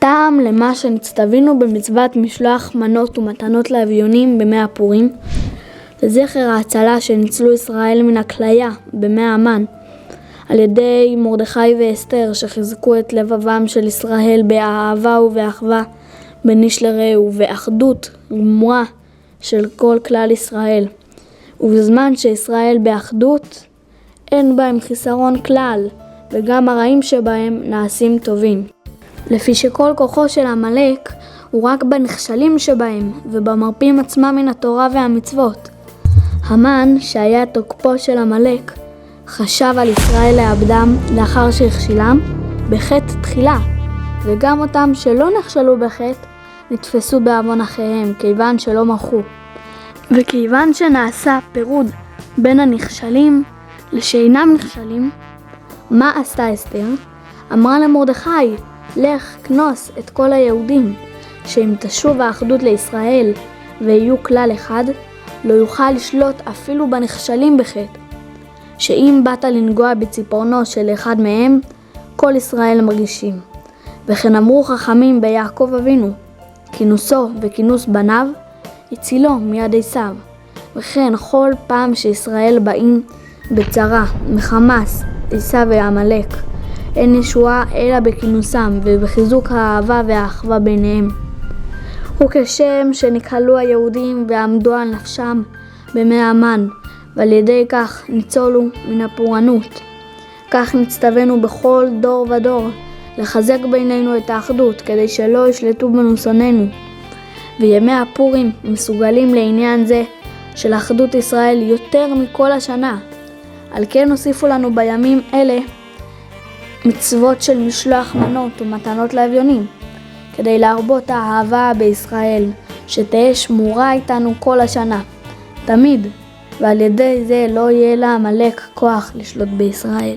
טעם למה שנצטווינו במצוות משלוח מנות ומתנות לאביונים בימי הפורים, לזכר ההצלה שניצלו ישראל מן הכליה בימי המן, על ידי מרדכי ואסתר שחיזקו את לבבם של ישראל באהבה ובאחווה בין איש לרעהו ואחדות גמורה של כל כלל ישראל. ובזמן שישראל באחדות אין בהם חיסרון כלל, וגם הרעים שבהם נעשים טובים. לפי שכל כוחו של עמלק הוא רק בנכשלים שבהם ובמרפים עצמם מן התורה והמצוות. המן, שהיה תוקפו של עמלק, חשב על ישראל לאבדם לאחר שהכשילם בחטא תחילה, וגם אותם שלא נכשלו בחטא נתפסו בעוון אחיהם כיוון שלא מרחו. וכיוון שנעשה פירוד בין הנכשלים לשאינם נכשלים, מה עשתה אסתר? אמרה למרדכי, לך כנוס את כל היהודים, שאם תשוב האחדות לישראל ויהיו כלל אחד, לא יוכל לשלוט אפילו בנכשלים בחטא. שאם באת לנגוע בציפורנו של אחד מהם, כל ישראל מרגישים. וכן אמרו חכמים ביעקב אבינו, כינוסו וכינוס בניו, הצילו מיד עשיו. וכן כל פעם שישראל באים בצרה, מחמס, עשיו ועמלק, אין ישועה אלא בכינוסם ובחיזוק האהבה והאחווה ביניהם. וכשם שנקהלו היהודים ועמדו על נפשם בימי המן, ועל ידי כך ניצולו מן הפורענות, כך נצטווינו בכל דור ודור לחזק בינינו את האחדות כדי שלא ישלטו בנו שונאינו. וימי הפורים מסוגלים לעניין זה של אחדות ישראל יותר מכל השנה. על כן הוסיפו לנו בימים אלה מצוות של משלוח מנות ומתנות לאביונים, כדי להרבות האהבה בישראל, שתהיה שמורה איתנו כל השנה, תמיד, ועל ידי זה לא יהיה לעמלק כוח לשלוט בישראל.